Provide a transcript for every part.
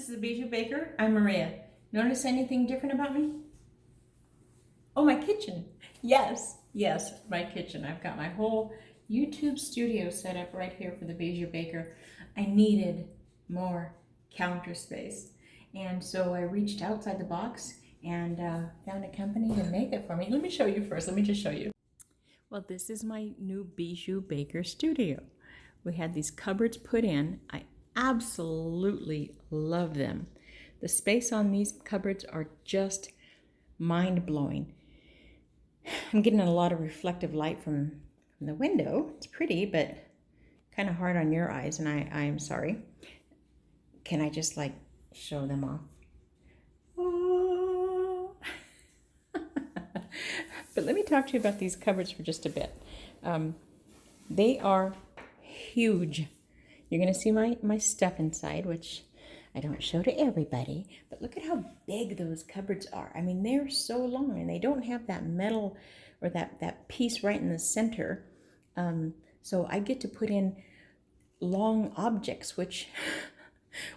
is the Bijou Baker. I'm Maria. Notice anything different about me? Oh, my kitchen. Yes, my kitchen. I've got my whole YouTube studio set up right here for the Bijou Baker. I needed more counter space. And so I reached outside the box and found a company to make it for me. Let me show you first. Let me just show you. Well, this is my new Bijou Baker studio. We had these cupboards put in. I absolutely love them. The space on these cupboards are just mind-blowing. I'm getting a lot of reflective light from the window. It's pretty, but kind of hard on your eyes, and I'm sorry. Can I just like show them off? Oh. But let me talk to you about these cupboards for just a bit. They are huge. You're going to see my stuff inside, which I don't show to everybody, but look at how big those cupboards are. I mean, they're so long, and they don't have that metal or that piece right in the center. So I get to put in long objects, which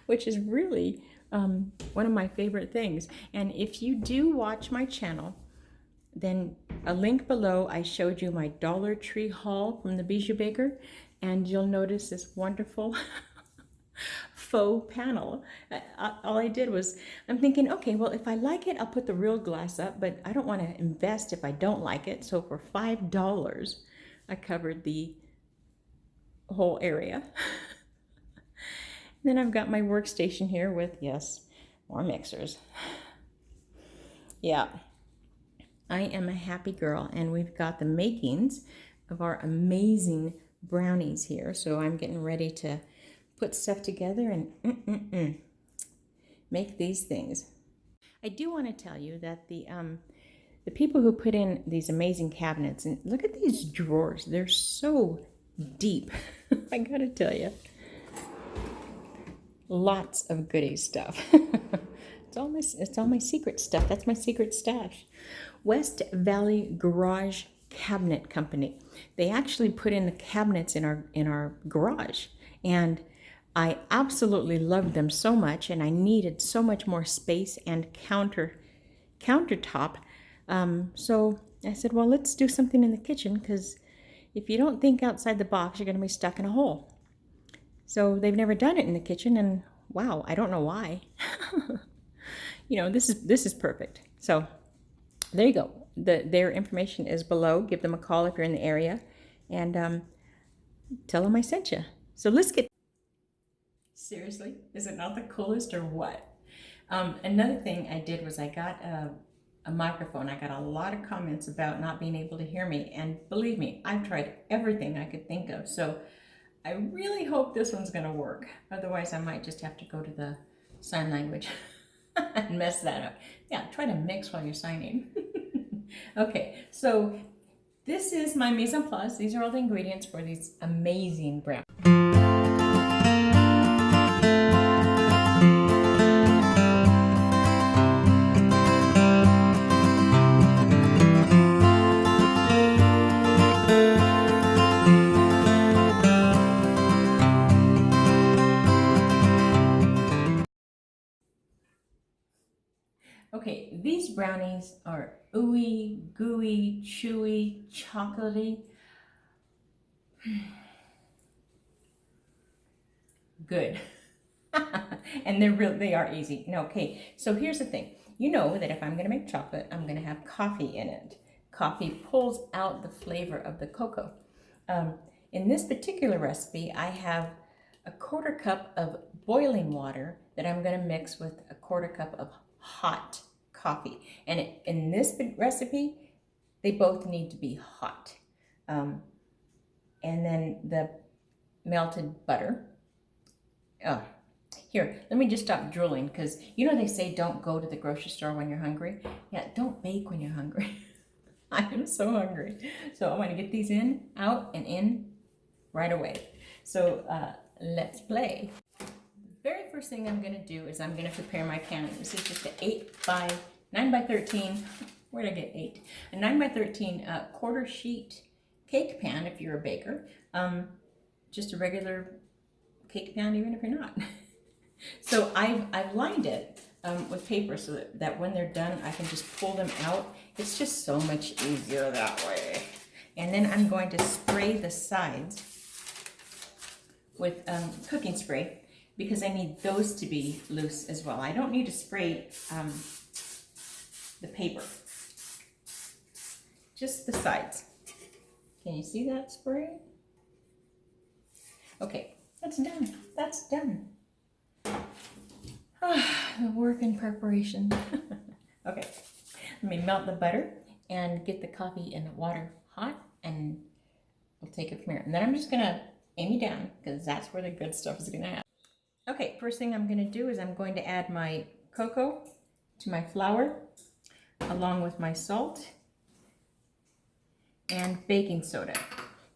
is really one of my favorite things. And if you do watch my channel, then a link below, I showed you my Dollar Tree haul from the Bijou Baker, and you'll notice this wonderful faux panel. All I did was, I'm thinking, okay, well, if I like it, I'll put the real glass up, but I don't want to invest if I don't like it. So for $5, I covered the whole area. Then I've got my workstation here with, yes, more mixers. Yeah, I am a happy girl, and we've got the makings of our amazing brownies here. So I'm getting ready to put stuff together and make these things. I do want to tell you that the people who put in these amazing cabinets, and look at these drawers, they're so deep. I gotta tell you, lots of goodie stuff. It's all my secret stuff. That's my secret stash. West Valley Garage Cabinet Company. They actually put in the cabinets in our garage, and I absolutely loved them so much, and I needed so much more space and countertop. So I said, well, let's do something in the kitchen, because if you don't think outside the box, you're going to be stuck in a hole. So they've never done it in the kitchen, and wow, I don't know why. You know, this is perfect. So there you go. Their information is below. Give them a call if you're in the area, and tell them I sent you. So let's get. Seriously, is it not the coolest or what? Another thing I did was I got a microphone. I got a lot of comments about not being able to hear me, and believe me, I've tried everything I could think of. So I really hope this one's going to work. Otherwise, I might just have to go to the sign language and mess that up. Yeah, try to mix while you're signing. Okay, so this is my mise en place. These are all the ingredients for these amazing brownies. Okay, these brownies are ooey, gooey, chewy, chocolatey. Good. And they are easy. Okay, so here's the thing. You know that if I'm going to make chocolate, I'm going to have coffee in it. Coffee pulls out the flavor of the cocoa. In this particular recipe, I have a 1/4 cup of boiling water that I'm going to mix with a 1/4 cup of hot coffee. And in this recipe, they both need to be hot. And then the melted butter. Oh, here, let me just stop drooling, because you know they say don't go to the grocery store when you're hungry. Yeah, don't bake when you're hungry. I am so hungry. So I want to get these out and in right away. So let's play. The very first thing I'm going to do is I'm going to prepare my pan. This is just a 9 by 13. Where did I get 8? A 9 by 13 quarter sheet cake pan if you're a baker. Just a regular cake pan, even if you're not. So I've lined it with paper so that when they're done, I can just pull them out. It's just so much easier that way. And then I'm going to spray the sides with cooking spray because I need those to be loose as well. I don't need to spray the paper, just the sides. Can you see that spray? Okay, that's done. That's done. The work in preparation. Okay, let me melt the butter and get the coffee and the water hot, and we'll take it from here. And then I'm just gonna Amy down because that's where the good stuff is gonna happen. Okay, first thing I'm gonna do is I'm going to add my cocoa to my flour along with my salt and baking soda.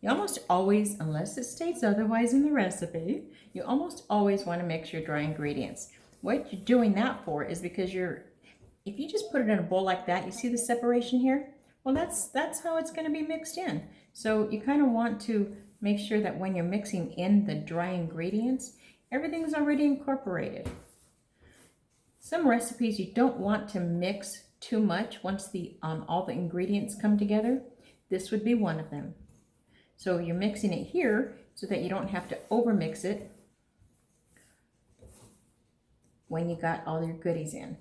You almost always, unless it states otherwise in the recipe, you almost always want to mix your dry ingredients. What you're doing that for is because if you just put it in a bowl like that, you see the separation here? Well, that's how it's going to be mixed in. So you kind of want to make sure that when you're mixing in the dry ingredients, everything's already incorporated. Some recipes you don't want to mix too much once all the ingredients come together. This would be one of them. So you're mixing it here so that you don't have to overmix it when you got all your goodies in.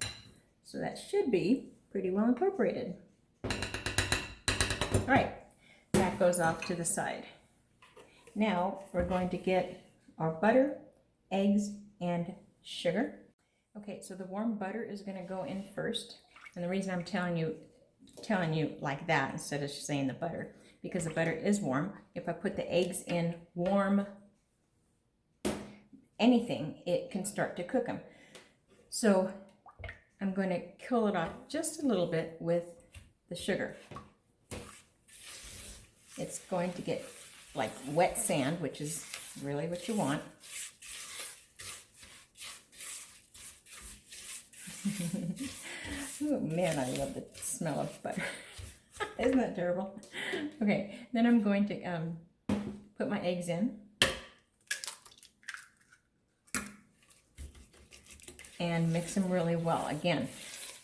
So that should be pretty well incorporated. All right, that goes off to the side. Now we're going to get our butter, eggs, and sugar. Okay, so the warm butter is going to go in first. And the reason I'm telling you like that instead of just saying the butter, because the butter is warm. If I put the eggs in warm anything, it can start to cook them. So I'm going to cool it off just a little bit with the sugar. It's going to get like wet sand, which is really what you want. Oh man, I love the smell of butter. Isn't that terrible? Okay, then I'm going to put my eggs in and mix them really well. Again,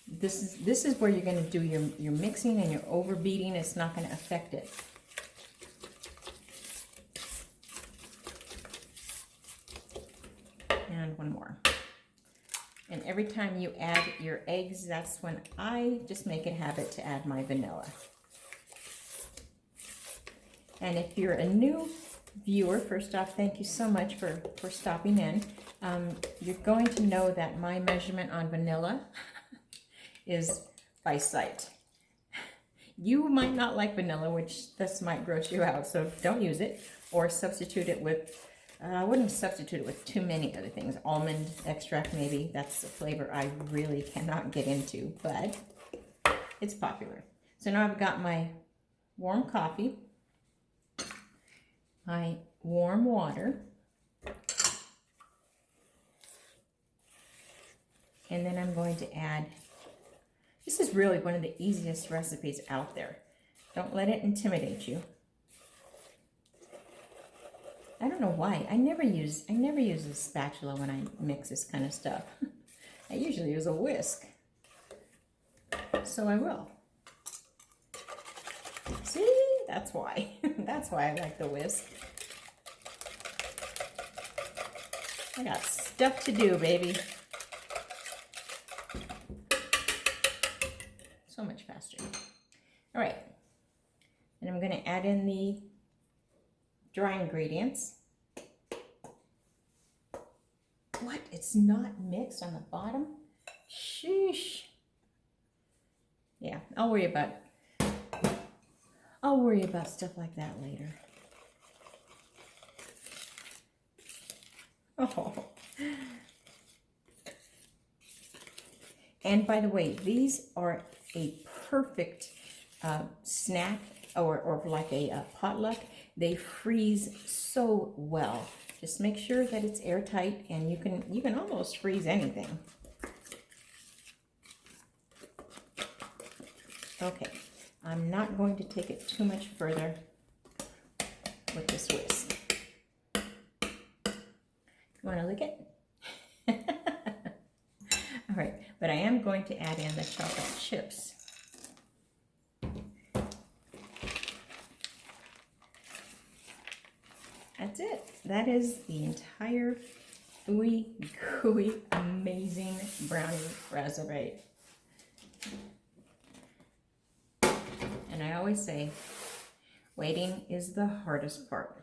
this is where you're going to do your mixing and your overbeating. It's not going to affect it. And one more. And every time you add your eggs, that's when I just make it a habit to add my vanilla. And if you're a new viewer, first off, thank you so much for stopping in. You're going to know that my measurement on vanilla is by sight. You might not like vanilla, which this might gross you out, so don't use it, or substitute it with I wouldn't substitute it with too many other things. Almond extract, maybe. That's a flavor I really cannot get into, but it's popular. So now I've got my warm coffee, my warm water, and then I'm going to add, this is really one of the easiest recipes out there. Don't let it intimidate you. I don't know why. I never use a spatula when I mix this kind of stuff. I usually use a whisk. So I will. See? That's why. That's why I like the whisk. I got stuff to do, baby. So much faster. All right. And I'm going to add in the dry ingredients. What? It's not mixed on the bottom? Sheesh. Yeah, I'll worry about stuff like that later. Oh. And by the way, these are a perfect snack or like a potluck. They freeze so well. Just make sure that it's airtight, and you can almost freeze anything. Okay, I'm not going to take it too much further with this whisk. You want to lick it? but I am going to add in the chocolate chips. That's it. That is the entire Ooey Gooey amazing brownie raspberry. And I always say, waiting is the hardest part.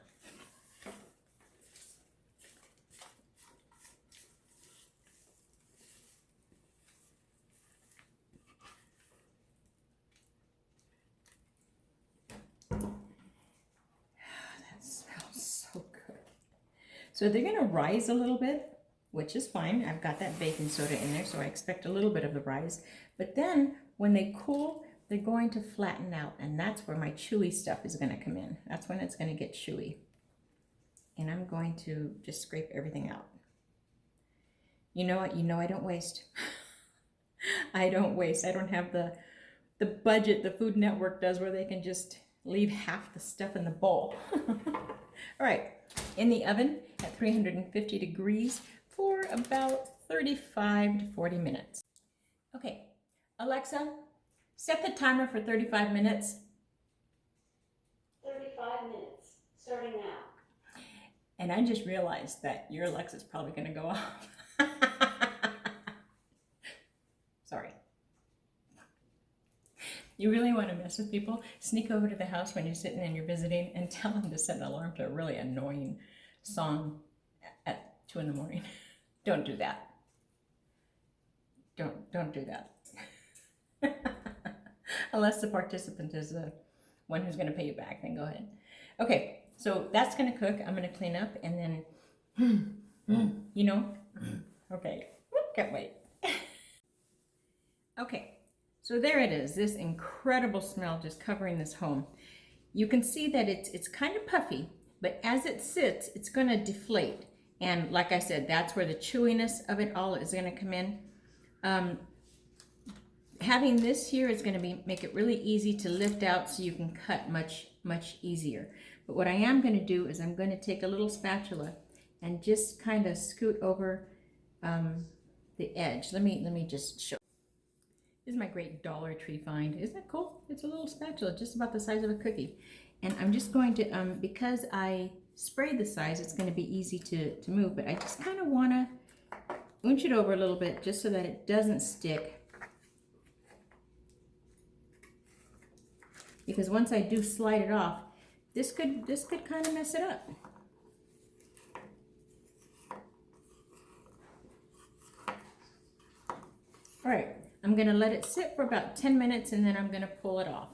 So they're going to rise a little bit, which is fine. I've got that baking soda in there, so I expect a little bit of the rise. But then when they cool, they're going to flatten out, and that's where my chewy stuff is going to come in. That's when it's going to get chewy. And I'm going to just scrape everything out. You know what? You know I don't waste. I don't waste. I don't have the budget the Food Network does where they can just leave half the stuff in the bowl. All right, in the oven at 350 degrees for about 35 to 40 minutes. Okay, Alexa, set the timer for 35 minutes. 35 minutes, starting now. And I just realized that your Alexa's probably gonna go off. Sorry. You really want to mess with people? Sneak over to the house when you're sitting and you're visiting and tell them to set an alarm to a really annoying song at 2 in the morning. Don't do that. Don't do that. Unless the participant is the one who's going to pay you back, then go ahead. Okay, so that's going to cook. I'm going to clean up and then, you know, okay, can't wait. Okay. So there it is, this incredible smell just covering this home. You can see that it's kind of puffy, but as it sits, it's going to deflate. And like I said, that's where the chewiness of it all is going to come in. Having this here is going to make it really easy to lift out so you can cut much easier. But what I am going to do is I'm going to take a little spatula and just kind of scoot over the edge. Let me just show. This is my great Dollar Tree find. Isn't that cool? It's a little spatula, just about the size of a cookie. And I'm just going to, because I sprayed the size, it's going to be easy to move, but I just kind of want to inch it over a little bit just so that it doesn't stick. Because once I do slide it off, this could kind of mess it up. All right. I'm going to let it sit for about 10 minutes and then I'm going to pull it off.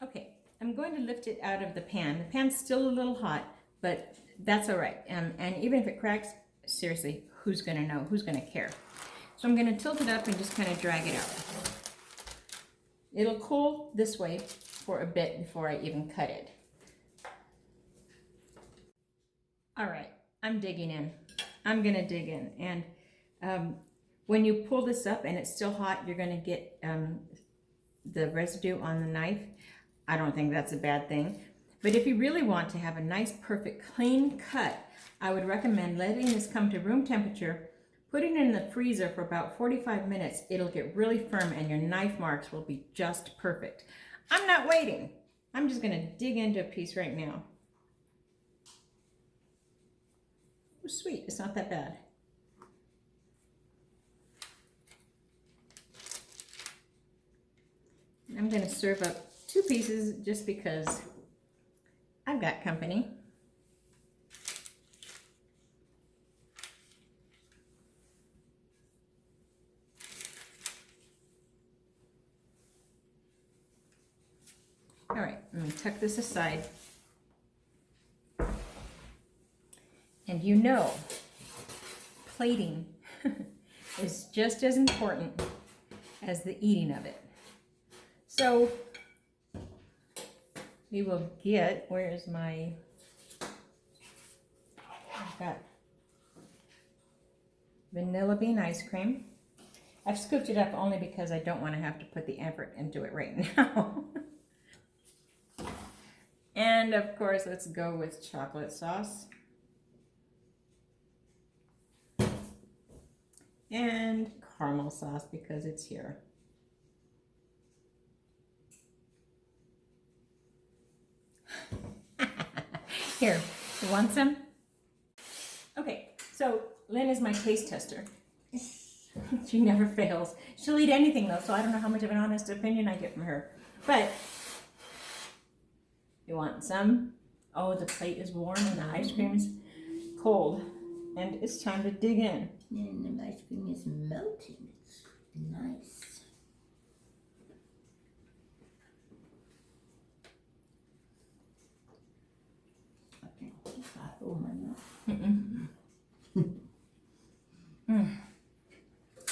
Okay, I'm going to lift it out of the pan. The pan's still a little hot, but that's all right. And even if it cracks, seriously, who's going to know? Who's going to care? So I'm going to tilt it up and just kind of drag it out. It'll cool this way for a bit before I even cut it. All right, I'm digging in. I'm going to dig in. And when you pull this up and it's still hot, you're going to get the residue on the knife. I don't think that's a bad thing. But if you really want to have a nice, perfect, clean cut, I would recommend letting this come to room temperature, putting it in the freezer for about 45 minutes. It'll get really firm and your knife marks will be just perfect. I'm not waiting. I'm just going to dig into a piece right now. Oh, sweet. It's not that bad. I'm going to serve up 2 pieces just because I've got company. All right, let me tuck this aside. And you know, plating is just as important as the eating of it. So we will get, where is my, I've got vanilla bean ice cream. I've scooped it up only because I don't want to have to put the effort into it right now. And of course, let's go with chocolate sauce. and caramel sauce because it's here. Here, you want some? Okay, so Lynn is my taste tester. She never fails. She'll eat anything though, so I don't know how much of an honest opinion I get from her. But, you want some? Oh, the plate is warm and the ice cream is cold. And it's time to dig in. And the ice cream is melting. It's nice. Okay, if I hold my mouth.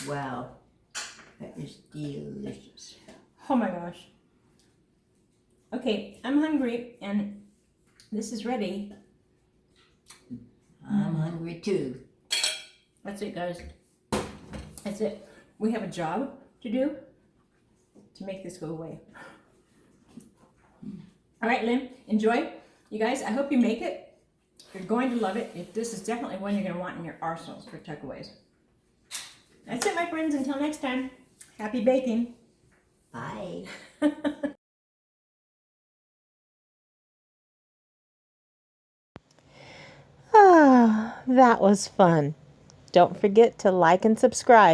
Wow, that is delicious. Oh my gosh. Okay, I'm hungry and this is ready. I'm hungry too. That's it, guys. That's it. We have a job to do to make this go away. All right, Lynn, enjoy. You guys, I hope you make it. You're going to love it. This is definitely one you're going to want in your arsenals for takeaways. That's it, my friends. Until next time, happy baking. Bye. Ah, that was fun. Don't forget to like and subscribe.